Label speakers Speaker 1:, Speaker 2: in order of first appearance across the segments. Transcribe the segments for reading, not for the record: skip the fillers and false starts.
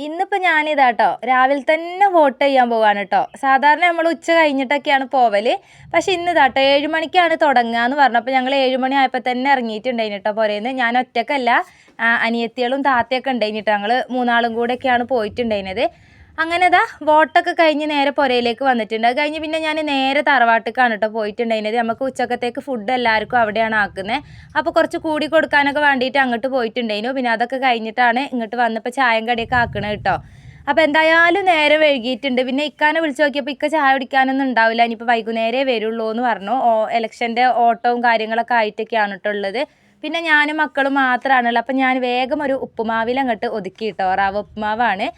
Speaker 1: ഇന്നിപ്പോൾ ഞാനിതാട്ടോ രാവിലെ തന്നെ വോട്ട് ചെയ്യാൻ പോവാണ് കേട്ടോ. സാധാരണ നമ്മൾ ഉച്ച കഴിഞ്ഞിട്ടൊക്കെയാണ് പോവല്. പക്ഷെ ഇന്ന് ഇതാട്ടോ 7 മണിക്കാണ് തുടങ്ങുക എന്ന് പറഞ്ഞപ്പോൾ ഞങ്ങൾ 7 മണി ആയപ്പോൾ തന്നെ ഇറങ്ങിയിട്ടുണ്ടായിന് കേട്ടോ പുരേന്ന്. ഞാൻ ഒറ്റക്കല്ല, അനിയത്തികളും താത്തയൊക്കെ ഉണ്ടായിന് കേട്ടോ. ഞങ്ങൾ മൂന്നാളും കൂടെയൊക്കെയാണ് പോയിട്ടുണ്ടായിരുന്നത്. അങ്ങനെ ഇതാ വോട്ടൊക്കെ കഴിഞ്ഞ് നേരെ പുരയിലേക്ക് വന്നിട്ടുണ്ട്. അത് കഴിഞ്ഞ് പിന്നെ ഞാൻ നേരെ തറവാട്ടിലേക്കാണ് കേട്ടോ പോയിട്ടുണ്ടായിരുന്നത്. നമുക്ക് ഉച്ചക്കത്തേക്ക് ഫുഡ് എല്ലാവർക്കും അവിടെയാണ് ആക്കുന്നത്. അപ്പോൾ കുറച്ച് കൂടി കൊടുക്കാനൊക്കെ വേണ്ടിയിട്ട് അങ്ങോട്ട് പോയിട്ടുണ്ടായിരുന്നു. പിന്നെ അതൊക്കെ കഴിഞ്ഞിട്ടാണ് ഇങ്ങോട്ട് വന്നപ്പോൾ ചായം കടിയൊക്കെ ആക്കണത് കേട്ടോ. അപ്പോൾ എന്തായാലും നേരെ വൈകിയിട്ടുണ്ട്. പിന്നെ ഇക്കാനെ വിളിച്ച് നോക്കിയപ്പോൾ ഇക്ക ചായ കുടിക്കാനൊന്നും ഉണ്ടാവില്ല, ഇനിയിപ്പോൾ വൈകുന്നേരമേ വരുള്ളൂ എന്ന് പറഞ്ഞു. ഇലക്ഷൻ്റെ ഓട്ടവും കാര്യങ്ങളൊക്കെ ആയിട്ടൊക്കെയാണ് കേട്ടോ ഉള്ളത്. പിന്നെ ഞാനും മക്കളും മാത്രമാണുള്ളത്. അപ്പം ഞാൻ വേഗം ഒരു ഉപ്പുമാവിൽ അങ്ങോട്ട് ഒതുക്കി കേട്ടോ. റവ ഉപ്പുമാവാണ്.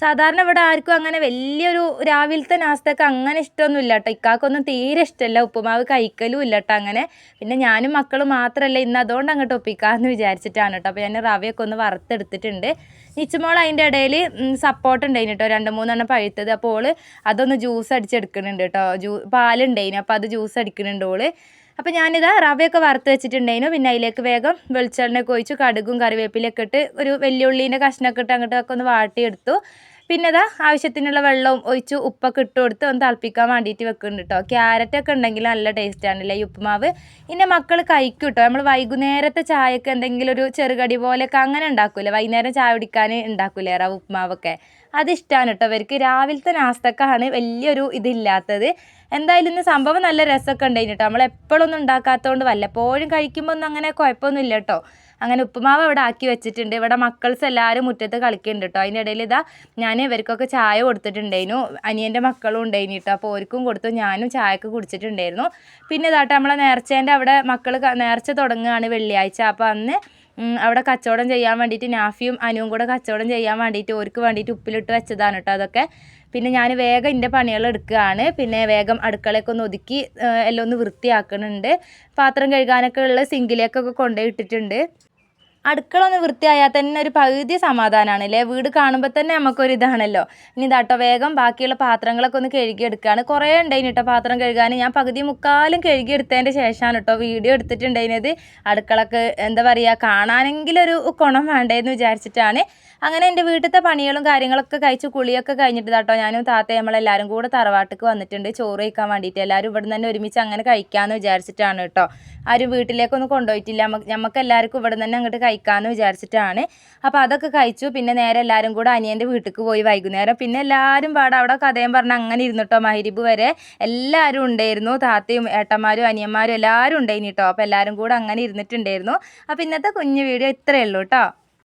Speaker 1: സാധാരണ ഇവിടെ ആർക്കും അങ്ങനെ വലിയൊരു രാവിലത്തെ നാസ്തയൊക്കെ അങ്ങനെ ഇഷ്ടമൊന്നും ഇല്ല കേട്ടോ. ഇക്കാക്കൊന്നും തീരെ ഇഷ്ടമല്ല, ഉപ്പുമാവ് കഴിക്കലും ഇല്ല കേട്ടോ അങ്ങനെ. പിന്നെ ഞാനും മക്കളും മാത്രമല്ല ഇന്ന്, അതുകൊണ്ട് അങ്ങോട്ട് ഒപ്പിക്കാമെന്ന് വിചാരിച്ചിട്ടാണ് കേട്ടോ. അപ്പോൾ ഞാൻ റവയൊക്കെ ഒന്ന് വറുത്തെടുത്തിട്ടുണ്ട്. നിച്ചുമോൾ അതിൻ്റെ ഇടയിൽ സപ്പോർട്ട് ഉണ്ടായിന് കേട്ടോ, 2-3 പഴുത്തത്. അപ്പോൾ ഓള് അതൊന്ന് ജ്യൂസ് അടിച്ചെടുക്കുന്നുണ്ട് കേട്ടോ. പാലുണ്ടായിന്, അപ്പോൾ അത് ജ്യൂസ് അടിക്കുന്നുണ്ട് ഓള്. അപ്പോൾ ഞാനിതാ റവയൊക്കെ വറുത്ത് വെച്ചിട്ടുണ്ടായിരുന്നു. പിന്നെ അതിലേക്ക് വേഗം വെളിച്ചെണ്ണയൊക്കെ ഒഴിച്ച് കടുകും കറിവേപ്പിലൊക്കെ ഇട്ട് ഒരു വെല്ലുള്ളീൻ്റെ കഷ്ണമൊക്കെ ഇട്ട് അങ്ങോട്ടൊക്കെ ഒന്ന് വാട്ടിയെടുത്തു. പിന്നെ ഇതാ ആവശ്യത്തിനുള്ള വെള്ളവും ഒഴിച്ച് ഉപ്പൊക്കെ ഇട്ട് കൊടുത്ത് ഒന്ന് തിളപ്പിക്കാൻ വേണ്ടിയിട്ട് വെക്കുന്നുണ്ട് കേട്ടോ. ക്യാരറ്റൊക്കെ ഉണ്ടെങ്കിൽ നല്ല ടേസ്റ്റാണല്ലേ ഈ ഉപ്പുമാവ്. പിന്നെ മക്കൾ കഴിക്കും കേട്ടോ. നമ്മൾ വൈകുന്നേരത്തെ ചായക്ക് എന്തെങ്കിലും ഒരു ചെറുകടി പോലെയൊക്കെ അങ്ങനെ ഉണ്ടാക്കൂലേ, വൈകുന്നേരം ചായ കുടിക്കാൻ ഉണ്ടാക്കൂലേ റവ ഉപ്പുമാവൊക്കെ, അതിഷ്ടമാണ് കേട്ടോ അവർക്ക്. രാവിലത്തെ നാസ്തക്കാണ് വലിയൊരു ഇതില്ലാത്തത്. എന്തായാലും ഇന്ന് സംഭവം നല്ല രസമൊക്കെ ഉണ്ടായിന് കേട്ടോ. നമ്മൾ എപ്പോഴൊന്നും ഉണ്ടാക്കാത്തതുകൊണ്ട് വല്ലപ്പോഴും കഴിക്കുമ്പോൾ ഒന്നും അങ്ങനെ കുഴപ്പമൊന്നുമില്ല കേട്ടോ. അങ്ങനെ ഉപ്പുമാവ് അവിടെ ആക്കി വെച്ചിട്ടുണ്ട്. ഇവിടെ മക്കൾസ് എല്ലാവരും മുറ്റത്ത് കളിക്കുന്നുണ്ട് കേട്ടോ. അതിൻ്റെ ഇടയിൽ ഇതാ ഞാൻ ഇവർക്കൊക്കെ ചായ കൊടുത്തിട്ടുണ്ടായിരുന്നു. അനിയൻ്റെ മക്കളും ഉണ്ടായിന് കേട്ടോ. അപ്പോൾ അവർക്കും കൊടുത്തു, ഞാനും ചായയൊക്കെ കുടിച്ചിട്ടുണ്ടായിരുന്നു. പിന്നെ ഇതാട്ടെ നമ്മളെ നേർച്ചേൻ്റെ അവിടെ മക്കൾ നേർച്ച തുടങ്ങുകയാണ് വെള്ളിയാഴ്ച. അപ്പോൾ അന്ന് അവിടെ കച്ചവടം ചെയ്യാൻ വേണ്ടിയിട്ട് നാഫിയും അനുവും കൂടെ കച്ചവടം ചെയ്യാൻ വേണ്ടിയിട്ട് ഓർക്ക് വേണ്ടിയിട്ട് ഉപ്പിലിട്ട് വെച്ചതാണ് കേട്ടോ അതൊക്കെ. പിന്നെ ഞാൻ വേഗം എൻ്റെ പണികൾ എടുക്കുകയാണ്. പിന്നെ വേഗം അടുക്കളയൊക്കെ ഒന്ന് ഒതുക്കി എല്ലാം ഒന്ന് വൃത്തിയാക്കുന്നുണ്ട്. പാത്രം കഴുകാനൊക്കെ ഉള്ള സിങ്കിലേക്കൊക്കെ കൊണ്ടുപോയി ഇട്ടിട്ടുണ്ട്. അടുക്കള ഒന്ന് വൃത്തിയായാൽ തന്നെ ഒരു പകുതി സമാധാനമാണ് അല്ലേ. വീട് കാണുമ്പോൾ തന്നെ നമുക്കൊരു ഇതാണല്ലോ. ഇനി ഇതാട്ടോ വേഗം ബാക്കിയുള്ള പാത്രങ്ങളൊക്കെ ഒന്ന് കഴുകിയെടുക്കുകയാണ്. കുറേ ഉണ്ടായിന് കേട്ടോ പാത്രം കഴുകാൻ. ഞാൻ പകുതി മുക്കാലും കഴുകിയെടുത്തതിൻ്റെ ശേഷമാണ് കേട്ടോ വീഡിയോ എടുത്തിട്ടുണ്ടായിരുന്നത്. അടുക്കളക്ക് എന്താ പറയുക, കാണാനെങ്കിലും ഒരു ഗുണം വേണ്ടേന്ന് വിചാരിച്ചിട്ടാണ്. അങ്ങനെ എൻ്റെ വീട്ടിലത്തെ പണികളും കാര്യങ്ങളൊക്കെ കഴിച്ച് കുളിയൊക്കെ കഴിഞ്ഞിട്ട് കേട്ടോ ഞാനും താത്തയും നമ്മളെല്ലാവരും കൂടെ തറവാട്ടിക്ക് വന്നിട്ടുണ്ട് ചോറ് കഴിക്കാൻ വേണ്ടിയിട്ട്. എല്ലാവരും ഇവിടെ തന്നെ ഒരുമിച്ച് അങ്ങനെ കഴിക്കാമെന്ന് വിചാരിച്ചിട്ടാണ് കേട്ടോ. ആരും വീട്ടിലേക്കൊന്നും കൊണ്ടുപോയിട്ടില്ല. നമുക്ക് എല്ലാവർക്കും ഇവിടെ തന്നെ അങ്ങോട്ട് കഴിക്കാമെന്ന് വിചാരിച്ചിട്ടാണ്. അപ്പോൾ അതൊക്കെ കഴിച്ചു. പിന്നെ നേരെ എല്ലാവരും കൂടെ അനിയൻ്റെ വീട്ടിലേക്ക് പോയി വൈകുന്നേരം. പിന്നെ എല്ലാവരും പാടെ അവിടെ കഥയും പറഞ്ഞ് അങ്ങനെ ഇരുന്നിട്ടോ മഗ്‌രിബ് വരെ എല്ലാവരും ഉണ്ടായിരുന്നു. താത്തയും ഏട്ടന്മാരും അനിയന്മാരും എല്ലാവരും ഉണ്ടായിന് കേട്ടോ. അപ്പോൾ എല്ലാവരും കൂടെ അങ്ങനെ ഇരുന്നിട്ടുണ്ടായിരുന്നു. അപ്പോൾ ഇന്നത്തെ കുഞ്ഞു വീഡിയോ ഇത്രയേ ഉള്ളൂ കേട്ടോ.